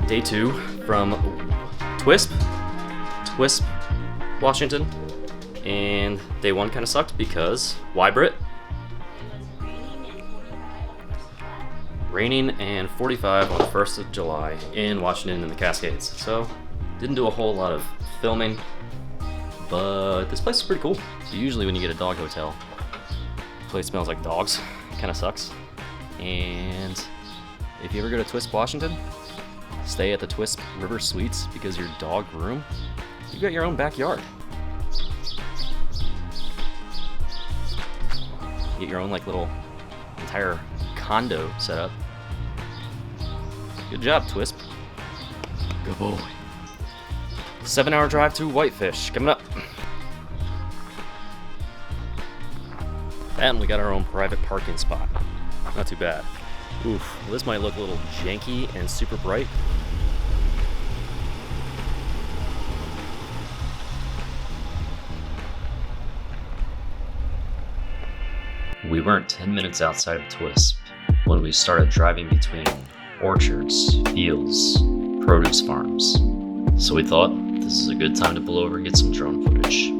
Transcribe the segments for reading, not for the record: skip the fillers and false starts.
Day 2 from Twisp, Washington. And day 1 kind of sucked because, why, Britt? Raining and 45 on the 1st of July in Washington in the Cascades. So, didn't do a whole lot of filming, but this place is pretty cool. So usually when you get a dog hotel, the place smells like dogs. Kind of sucks. And if you ever go to Twisp, Washington, stay at the Twisp River Suites because your dog room, you got your own backyard. You get your own like little entire condo set up. Good job, Twisp. Good boy. 7-hour drive to Whitefish coming up. And we got our own private parking spot. Not too bad. Oof, this might look a little janky and super bright. We weren't 10 minutes outside of Twisp when we started driving between orchards, fields, produce farms. So we thought this is a good time to pull over and get some drone footage.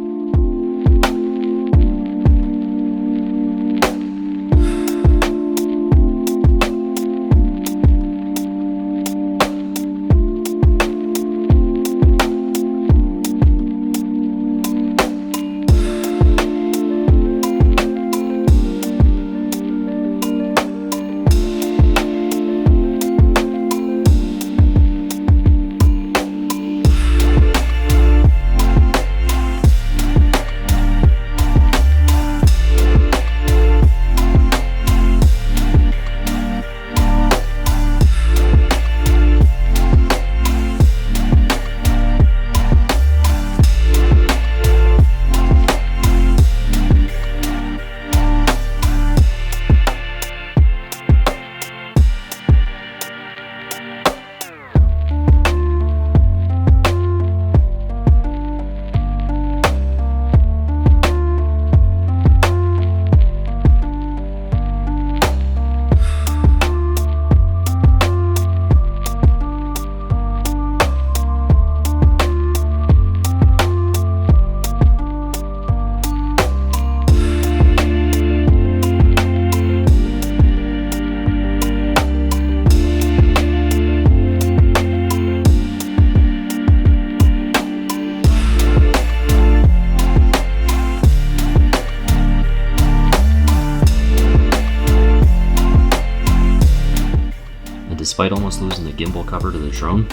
Despite almost losing the gimbal cover to the drone,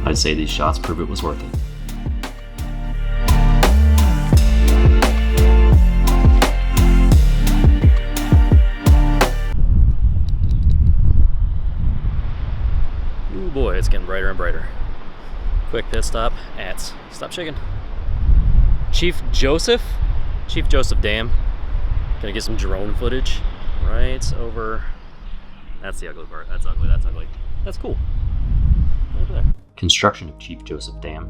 I'd say these shots prove it was worth it. Ooh boy, it's getting brighter and brighter. Quick pit stop at, stop shaking, Chief Joseph Dam. Gonna get some drone footage right over. That's the ugly part. That's ugly. That's ugly. That's cool. Right there. Construction of Chief Joseph Dam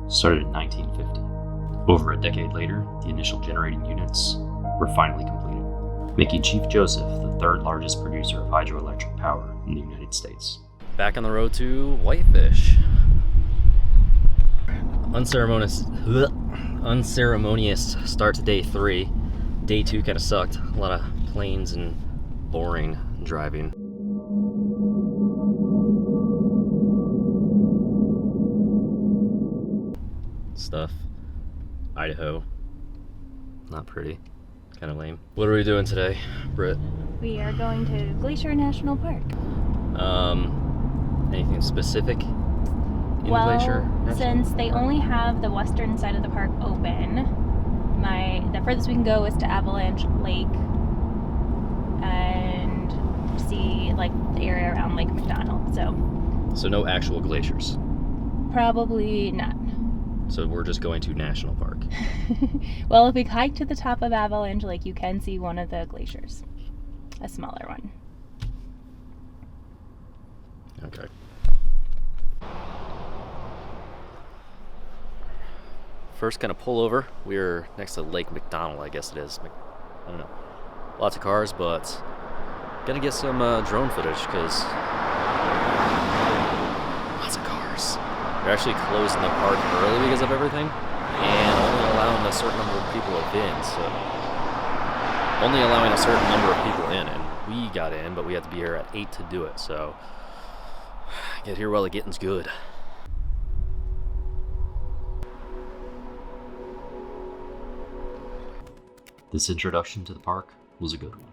started in 1950. Over a decade later, the initial generating units were finally completed, making Chief Joseph the third largest producer of hydroelectric power in the United States. Back on the road to Whitefish. Unceremonious start to day 3. Day 2 kind of sucked. A lot of planes and boring driving. Stuff. Idaho. Not pretty. Kind of lame. What are we doing today, Britt? We are going to Glacier National Park. Anything specific in Glacier? Since they only have the western side of the park open, the furthest we can go is to Avalanche Lake and see like the area around Lake McDonald. So no actual glaciers? Probably not. So we're just going to National Park. Well, if we hike to the top of Avalanche Lake, you can see one of the glaciers. A smaller one. Okay. First kind of pull over. We're next to Lake McDonald, I guess it is. I don't know. Lots of cars, but gonna get some drone footage because lots of cars. They're actually closing the park early because of everything, and only allowing a certain number of people in. So, only allowing a certain number of people in, and we got in, but we had to be here at 8 to do it. So, get here while the getting's good. This introduction to the park was a good one.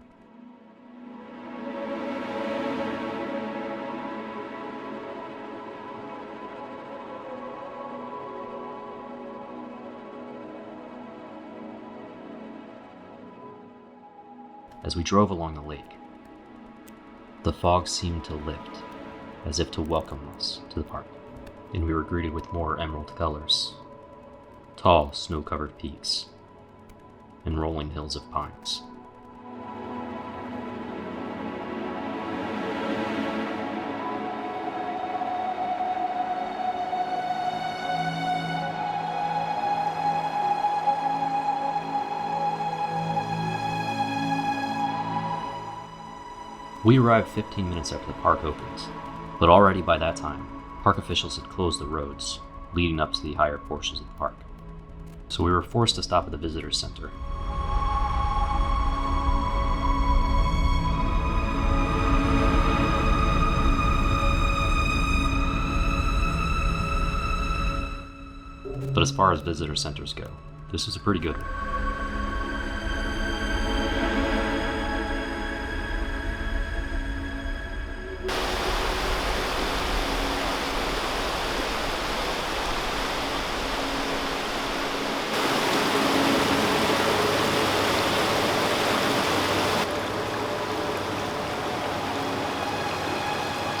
As we drove along the lake, the fog seemed to lift, as if to welcome us to the park, and we were greeted with more emerald colors, tall snow-covered peaks, and rolling hills of pines. We arrived 15 minutes after the park opened, but already by that time, park officials had closed the roads leading up to the higher portions of the park. So we were forced to stop at the visitor center. But as far as visitor centers go, this was a pretty good one.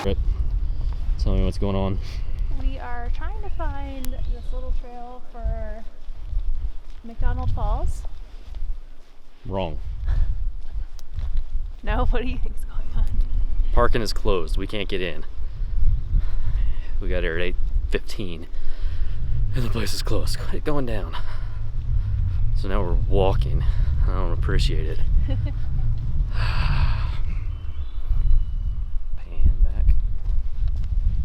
Right. Tell me what's going on. We are trying to find this little trail for McDonald Falls. Wrong. No, what do you think is going on? Parking is closed. We can't get in. We got here at 8:15, and the place is closed. Quit going down. So now we're walking. I don't appreciate it. Pan back.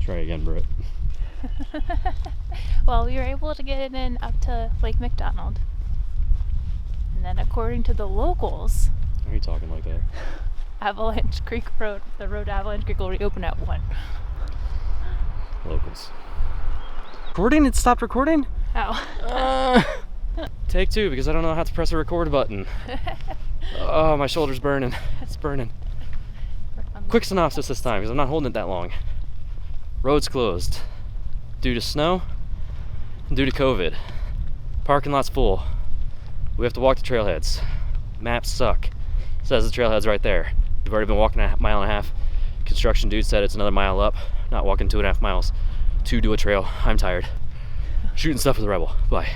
Try again, Britt. Well, we were able to get it in up to Lake McDonald. And then according to the locals, Why are you talking like that? Avalanche Creek Road, the road to Avalanche Creek will reopen at 1. Locals. Recording? It stopped recording? Oh. Take 2, because I don't know how to press the record button. Oh, my shoulder's burning. It's burning. Quick synopsis this time, because I'm not holding it that long. Roads closed due to snow and due to COVID. Parking lot's full. We have to walk the trailheads. Maps suck. Says the trailhead's right there. We've already been walking a mile and a half. Construction dude said it's another mile up. Not walking 2.5 miles to do a trail. I'm tired. Shooting stuff with a rebel. Bye.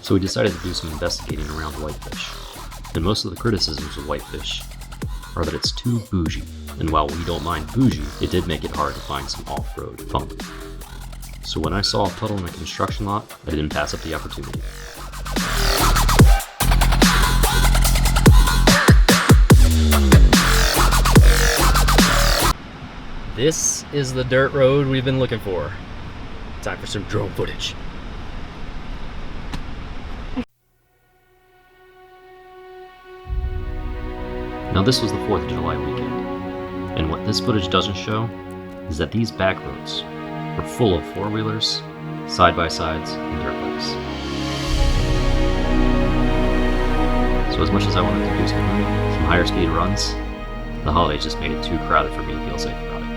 So we decided to do some investigating around Whitefish. And most of the criticisms of Whitefish are that it's too bougie. And while we don't mind bougie, it did make it hard to find some off-road fun. So when I saw a puddle in a construction lot, I didn't pass up the opportunity. This is the dirt road we've been looking for. Time for some drone footage. Now this was the 4th of July weekend, and what this footage doesn't show is that these back roads were full of four-wheelers, side-by-sides, and dirt bikes. So as much as I wanted to do some higher speed runs, the holidays just made it too crowded for me to feel safe about it.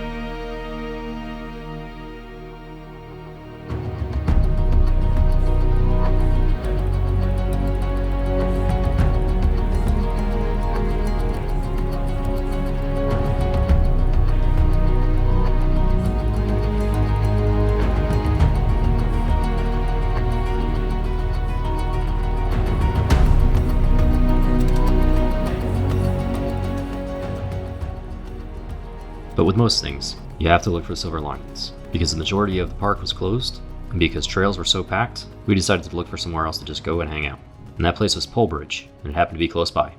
But with most things, you have to look for silver linings, because the majority of the park was closed, And because trails were so packed, we decided to look for somewhere else to just go and hang out. And that place was Polebridge, and it happened to be close by.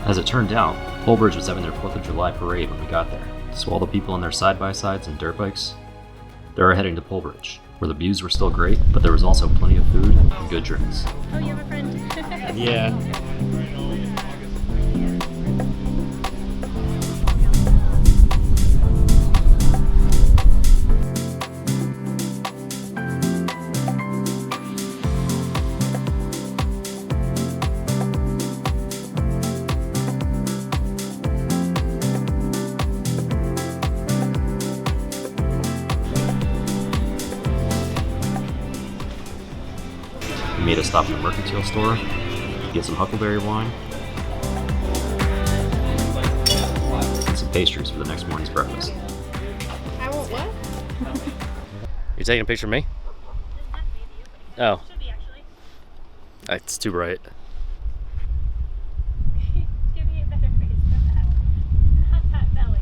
As it turned out, Polebridge was having their 4th of July parade when we got there. So all the people on their side-by-sides and dirt bikes, they were heading to Polebridge, where the views were still great, but there was also plenty of food and good drinks. Oh, you have a friend? Yeah. We made a stop at the mercantile store, get some huckleberry wine, and some pastries for the next morning's breakfast. I want what? You taking a picture of me? Oh. It's too bright. Give me a better face than that. Not that belly.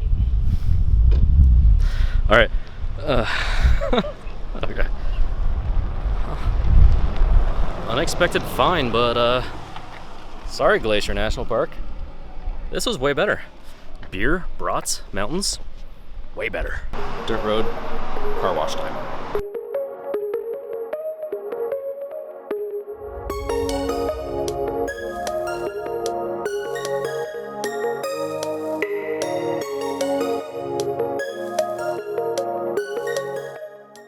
Alright. Okay. Unexpected find, but sorry Glacier National Park. This was way better. Beer, brats, mountains, way better. Dirt road, car wash time.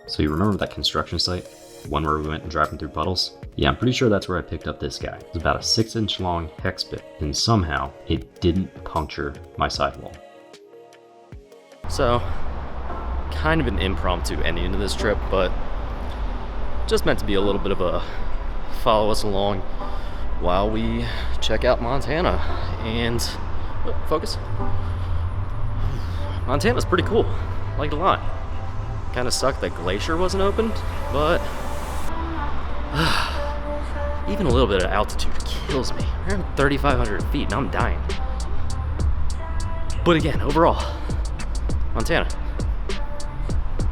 So you remember that construction site? One where we went driving through puddles? Yeah, I'm pretty sure that's where I picked up this guy. It's about a 6-inch long hex bit, and somehow it didn't puncture my sidewall. So, kind of an impromptu ending to this trip, but just meant to be a little bit of a follow us along while we check out Montana. And, focus. Montana's pretty cool. Liked it a lot. Kind of sucked that Glacier wasn't open, but even a little bit of altitude kills me. We're at 3,500 feet and I'm dying. But again, overall, Montana,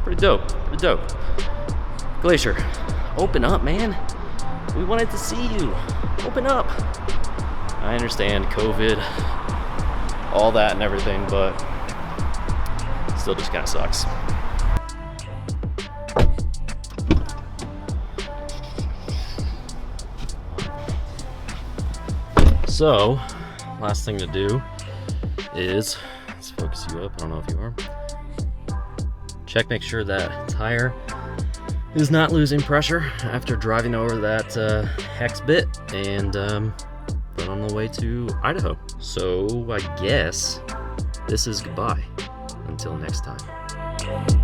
pretty dope, pretty dope. Glacier, open up, man. We wanted to see you. Open up. I understand COVID, all that and everything, but still just kind of sucks. So, last thing to do is, let's focus you up, I don't know if you are. Check, make sure that tire is not losing pressure after driving over that hex bit, and put on the way to Idaho. So, I guess this is goodbye until next time.